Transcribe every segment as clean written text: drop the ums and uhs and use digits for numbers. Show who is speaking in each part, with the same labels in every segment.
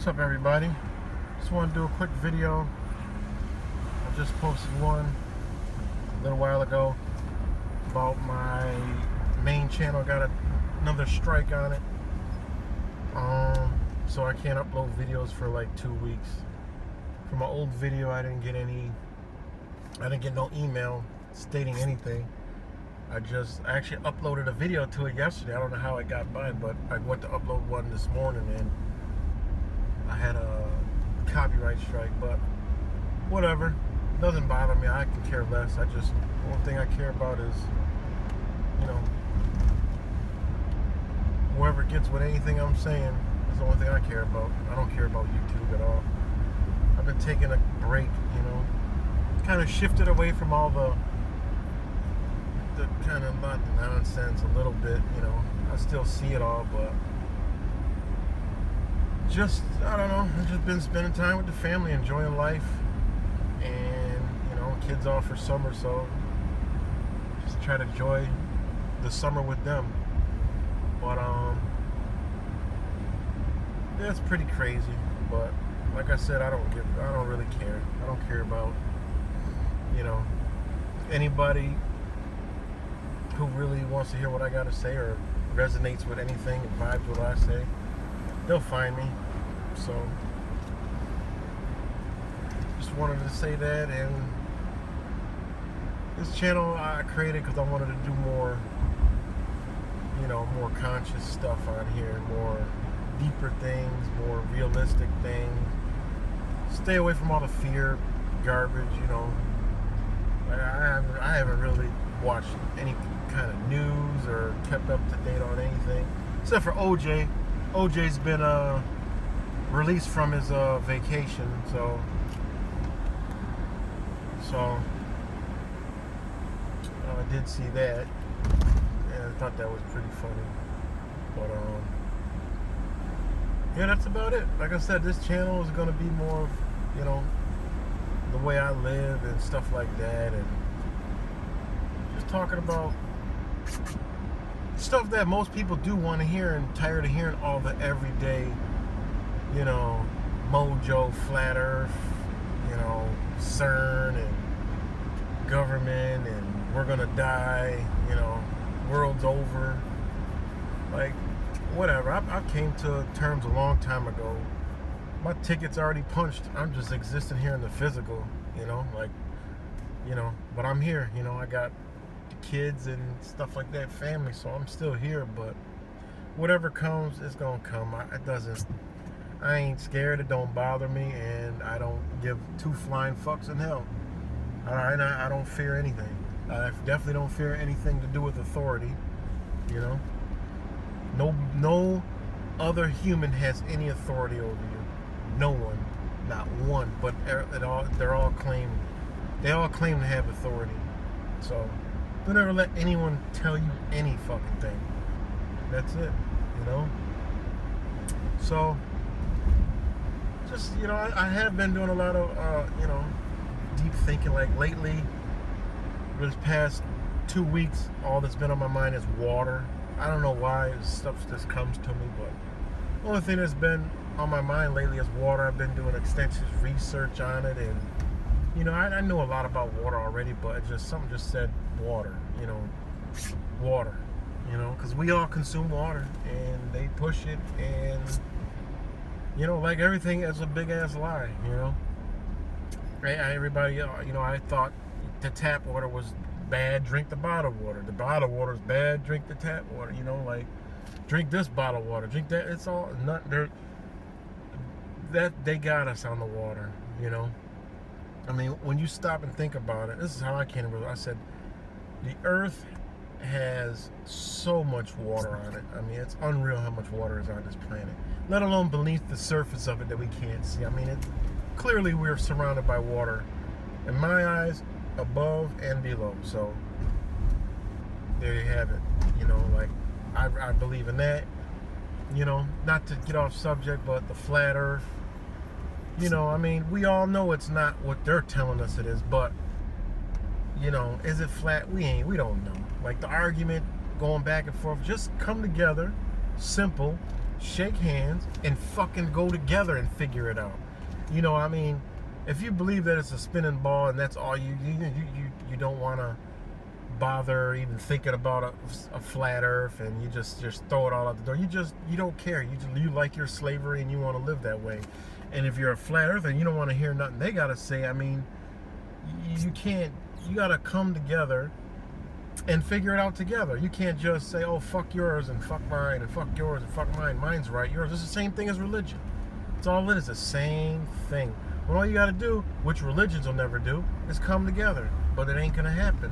Speaker 1: What's up, everybody? Just want to do a quick video. I just posted one a little while ago about my main channel. Got another strike on it, so I can't upload videos for like 2 weeks. For my old video, I didn't get no email stating anything. I actually uploaded a video to it yesterday. I don't know how it got by, but I went to upload one this morning and I had a copyright strike, but whatever. It doesn't bother me. I can care less. The one thing I care about is, whoever gets with anything I'm saying is the only thing I care about. I don't care about YouTube at all. I've been taking a break, kind of shifted away from all the kind of nonsense a little bit, I still see it all, but I don't know, I've just been spending time with the family, enjoying life, and, kids off for summer, so just try to enjoy the summer with them. But, yeah, it's pretty crazy, but like I said, I don't really care. I don't care about, anybody who really wants to hear what I got to say or resonates with anything and vibes with what I say. They'll find me. So just wanted to say that. And this channel I created because I wanted to do more, more conscious stuff on here, more deeper things, more realistic things. Stay away from all the fear garbage. I haven't really watched any kind of news or kept up to date on anything except for OJ. OJ's been released from his vacation, so I did see that, and I thought that was pretty funny. But yeah, that's about it. Like I said, this channel is gonna be more of, the way I live and stuff like that, and just talking about stuff that most people do want to hear and tired of hearing all the everyday, mojo, flat earth, CERN and government and we're gonna die, world's over. Like, whatever. I came to terms a long time ago. My ticket's already punched. I'm just existing here in the physical, but I'm here, I got kids and stuff like that, family, so I'm still here. But whatever comes, it's gonna come. I ain't scared. It don't bother me, and I don't give two flying fucks in hell. I don't fear anything. I definitely don't fear anything to do with authority. No other human has any authority over you. No one, not one. But they all claim to have authority. So don't ever let anyone tell you any fucking thing. That's it, So, just, I have been doing a lot of, deep thinking. Like lately, this past 2 weeks, all that's been on my mind is water. I don't know why. Stuff just comes to me, but the only thing that's been on my mind lately is water. I've been doing extensive research on it, and I know a lot about water already, but something just said water, water, because we all consume water, and they push it, and, like everything is a big ass lie, everybody, I thought the tap water was bad, drink the bottled water. The bottled water is bad, drink the tap water, like, drink this bottled water, drink that. It's all not there. That they got us on the water, I mean, when you stop and think about it, this is how I came to. I said, the earth has so much water on it. I mean, it's unreal how much water is on this planet, let alone beneath the surface of it that we can't see. I mean, clearly we're surrounded by water, in my eyes, above and below. So there you have it. Like, I believe in that. Not to get off subject, but the flat earth, I mean, we all know it's not what they're telling us it is, but is it flat? We don't know. Like, the argument going back and forth, just come together, simple, shake hands, and fucking go together and figure it out. You know, I mean, if you believe that it's a spinning ball and that's all you don't want to bother even thinking about a flat earth, and you just throw it all out the door. You don't care. You like your slavery and you want to live that way. And if you're a flat earther and you don't want to hear nothing they got to say, I mean, you can't. You got to come together and figure it out together. You can't just say, oh, fuck yours and fuck mine and fuck yours and fuck mine. Mine's right, yours. It's the same thing as religion. It's all it is, the same thing. But all you got to do, which religions will never do, is come together. But it ain't going to happen.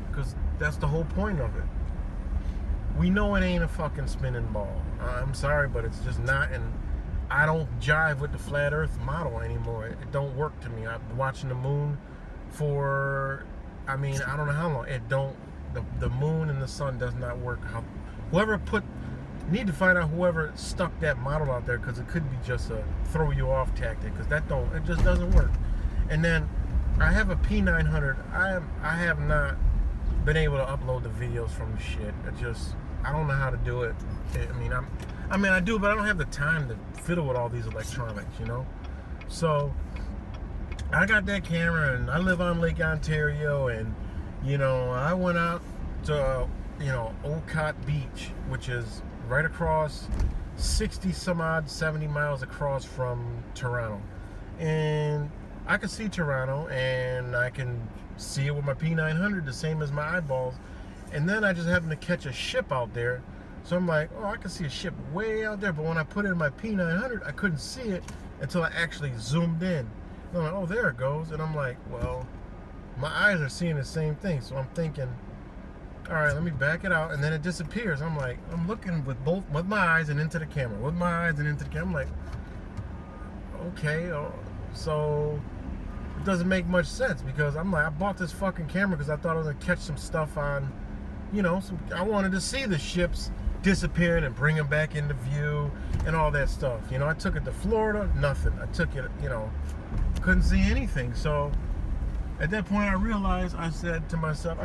Speaker 1: Because that's the whole point of it. We know it ain't a fucking spinning ball. I'm sorry, but it's just not. And I don't jive with the flat earth model anymore. It don't work to me. I've been watching the moon for, I mean, I don't know how long. It don't, the moon and the sun does not work. Whoever need to find out whoever stuck that model out there, because it could be just a throw you off tactic, because it just doesn't work. And then I have a P900. I have not been able to upload the videos from the shit. I don't know how to do it. I mean I do, but I don't have the time to fiddle with all these electronics, you know. So I got that camera, and I live on Lake Ontario, and you know, I went out to Olcott Beach, which is right across 60 some odd 70 miles across from Toronto, and I can see Toronto, and I can see it with my P900 the same as my eyeballs. And then I just happened to catch a ship out there, so I'm like, oh, I can see a ship way out there. But when I put it in my P900, I couldn't see it until I actually zoomed in. And I'm like, oh, there it goes. And I'm like, well, my eyes are seeing the same thing. So I'm thinking, all right, let me back it out, and then it disappears. I'm like, I'm looking with my eyes and into the camera, with my eyes and into the camera. I'm like, okay, so it doesn't make much sense, because I'm like, I bought this fucking camera because I thought I was gonna catch some stuff on, you know, I wanted to see the ships disappearing and bring them back into view and all that stuff. You know, I took it to Florida, nothing. I took it, you know, couldn't see anything. So at that point I realized, I said to myself,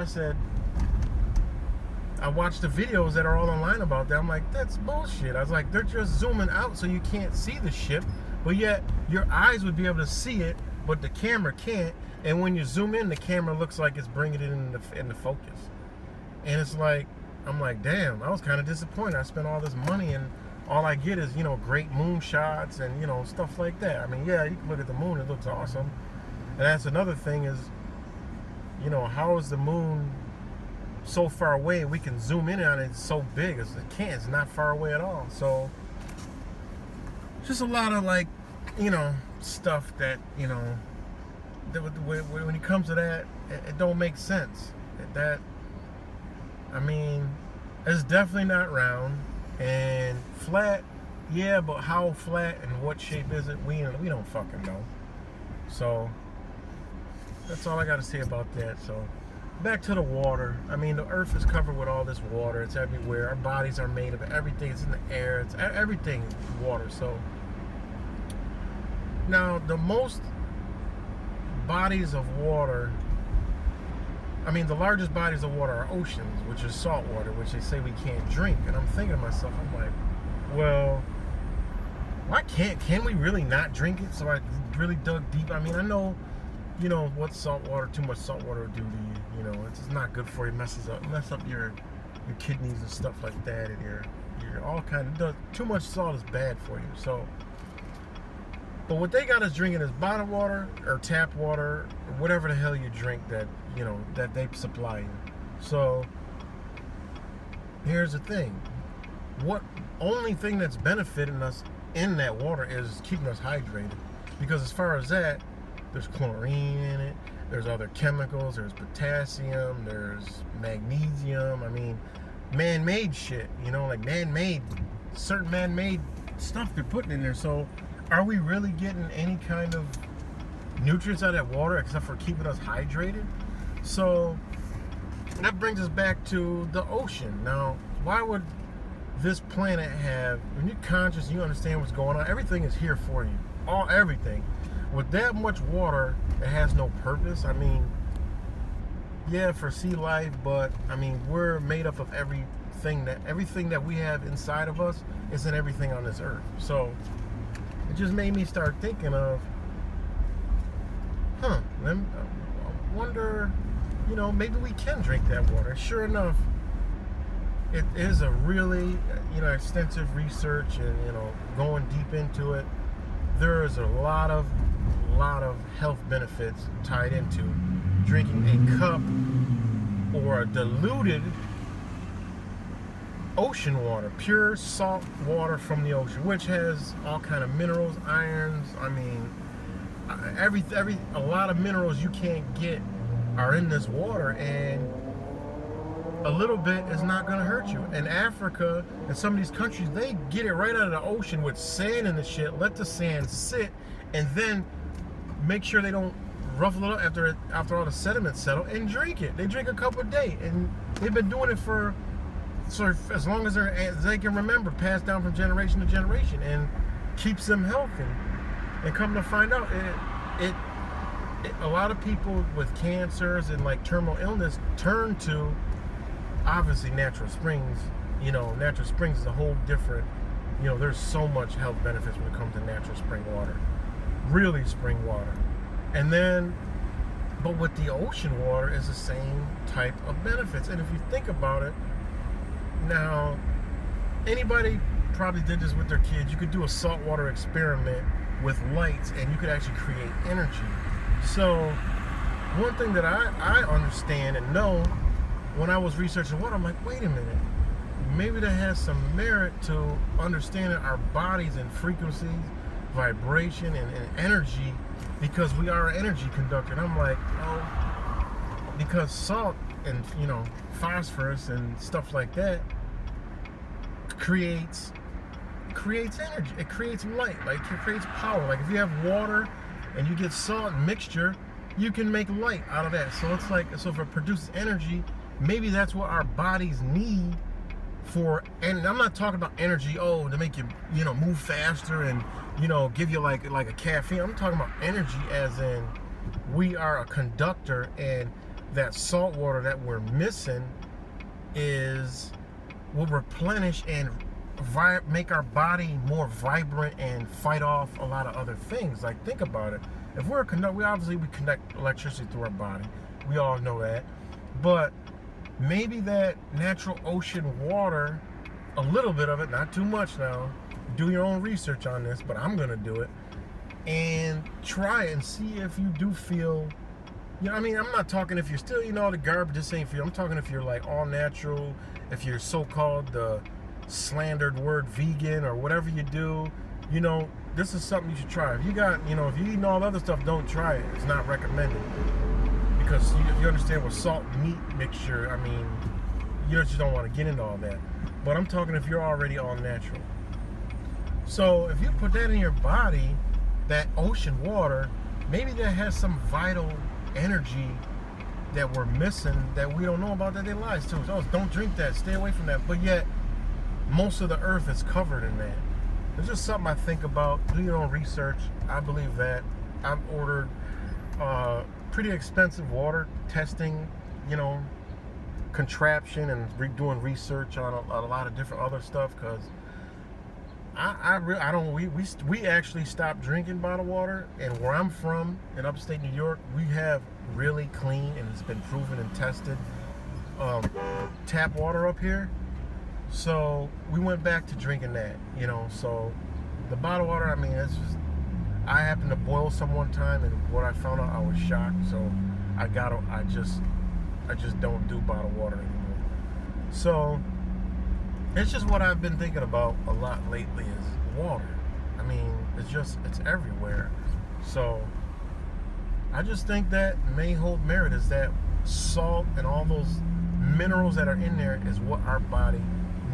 Speaker 1: I watched the videos that are all online about that. I'm like, that's bullshit. I was like, they're just zooming out so you can't see the ship, but yet your eyes would be able to see it, but the camera can't. And when you zoom in, the camera looks like it's bringing it in the focus. And it's like, I'm like, damn, I was kind of disappointed. I spent all this money, and all I get is, you know, great moon shots and, you know, stuff like that. I mean, yeah, you can look at the moon, it looks awesome. And that's another thing is, you know, how is the moon so far away? We can zoom in on it, it's so big. It's not far away at all. So just a lot of, like, you know, stuff that, you know, when it comes to that, it don't make sense. I mean, it's definitely not round. And flat, yeah, but how flat and what shape is it? We don't fucking know. So that's all I got to say about that. So back to the water. I mean, the earth is covered with all this water. It's everywhere. Our bodies are made of everything. It's in the air. It's everything water. So now the most bodies of water, I mean, the largest bodies of water are oceans, which is salt water, which they say we can't drink. And I'm thinking to myself, I'm like, well, why can we really not drink it? So I really dug deep. I mean, I know, you know, what too much salt water will do to you. You know, it's not good for you. Mess up your kidneys and stuff like that, and your all kind of, too much salt is bad for you. So, but what they got us drinking is bottled water or tap water or whatever the hell you drink that, you know, that they supply you. So here's the thing. What only thing that's benefiting us in that water is keeping us hydrated. Because as far as that, there's chlorine in it, there's other chemicals, there's potassium, there's magnesium. I mean, man-made shit, you know, like certain man-made stuff they're putting in there. So are we really getting any kind of nutrients out of that water except for keeping us hydrated? So that brings us back to the ocean. Now, why would this planet have, when you're conscious and you understand what's going on, everything is here for you. Everything. With that much water that has no purpose, I mean, yeah, for sea life, but I mean, we're made up of every everything that we have inside of us is in everything on this earth. So it just made me start thinking of, I wonder, maybe we can drink that water. Sure enough, it is a really, extensive research and, going deep into it. There is a lot of health benefits tied into drinking a cup or a diluted ocean water, pure salt water from the ocean, which has all kind of minerals, irons. I mean, a lot of minerals you can't get are in this water, and a little bit is not going to hurt you. In Africa and some of these countries, they get it right out of the ocean with sand in the shit, let the sand sit, and then make sure they don't ruffle it up after all the sediments settle, and drink it. They drink a cup a day, and they've been doing it for as long as they can remember, passed down from generation to generation, and keeps them healthy. And come to find out, a lot of people with cancers and like terminal illness turn to, obviously, natural springs. Natural springs is a whole different, there's so much health benefits when it comes to natural spring water, really spring water. And then, but with the ocean water is the same type of benefits. And if you think about it, now, anybody probably did this with their kids. You could do a saltwater experiment with lights, and you could actually create energy. So one thing that I understand and know, when I was researching water, I'm like, wait a minute, maybe that has some merit to understanding our bodies and frequencies, vibration, and energy, because we are an energy conductor. And I'm like, because salt and phosphorus and stuff like that creates energy. It creates light, like it creates power. Like if you have water and you get salt mixture, you can make light out of that. So it's like, so if it produces energy, maybe that's what our bodies need for. And I'm not talking about energy, to make you move faster and give you like a caffeine. I'm talking about energy as in we are a conductor, and that salt water that we're missing will replenish and make our body more vibrant and fight off a lot of other things. Like, think about it. If we're a conductor, we conduct electricity through our body. We all know that. But maybe that natural ocean water, a little bit of it, not too much now. Do your own research on this, but I'm gonna do it and try it and see if you do feel. I'm not talking if you're still all the garbage. This ain't for you. I'm talking if you're like all natural, if you're so-called the slandered word vegan or whatever you do. This is something you should try. If you got, if you're eating all the other stuff, don't try it. It's not recommended, because if you understand what salt meat mixture, you just don't want to get into all that. But I'm talking if you're already all natural. So if you put that in your body, that ocean water, maybe that has some vital energy that we're missing that we don't know about, that they lies to. So don't drink that, stay away from that. But yet, most of the earth is covered in that. It's just something I think about. Do your own research. I believe that. I've ordered pretty expensive water testing, contraption, and doing research on a lot of different other stuff, because we actually stopped drinking bottled water, and where I'm from in upstate New York, we have really clean, and it's been proven and tested, tap water up here. So we went back to drinking that, so the bottled water, it's just, I happened to boil some one time, and what I found out, I was shocked. So I just don't do bottled water anymore. So it's just what I've been thinking about a lot lately is water. It's everywhere. So I just think that may hold merit, is that salt and all those minerals that are in there is what our body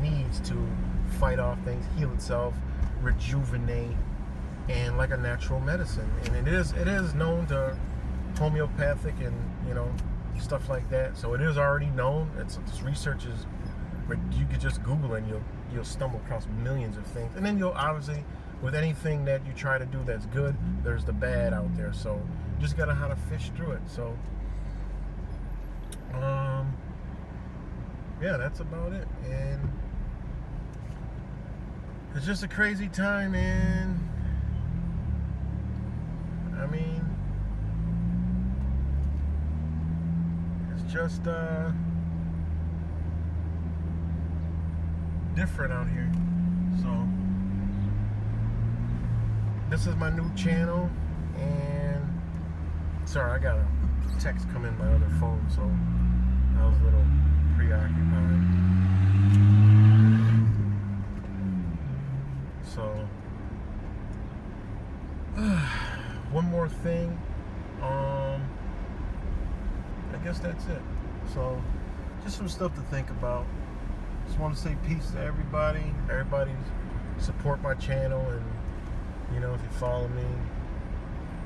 Speaker 1: needs to fight off things, heal itself, rejuvenate, and like a natural medicine. And it is known to homeopathic and stuff like that. So it is already known. This research is, you could just Google it, and you'll stumble across millions of things. And then you'll obviously, with anything that you try to do that's good, there's the bad out there. So you just gotta know how to fish through it. So yeah, that's about it. And it's just a crazy time, man. I mean, it's just different out here. So this is my new channel, and sorry, I got a text come in my other phone, so I was a little preoccupied. So one more thing, I guess that's it. So just some stuff to think about. Just want to say peace to everybody. Everybody support my channel, and you know, if you follow me,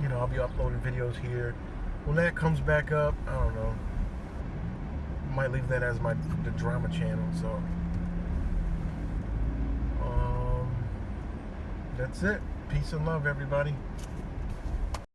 Speaker 1: you know, I'll be uploading videos here. When that comes back up, I don't know, might leave that as the drama channel. So that's it. Peace and love, everybody.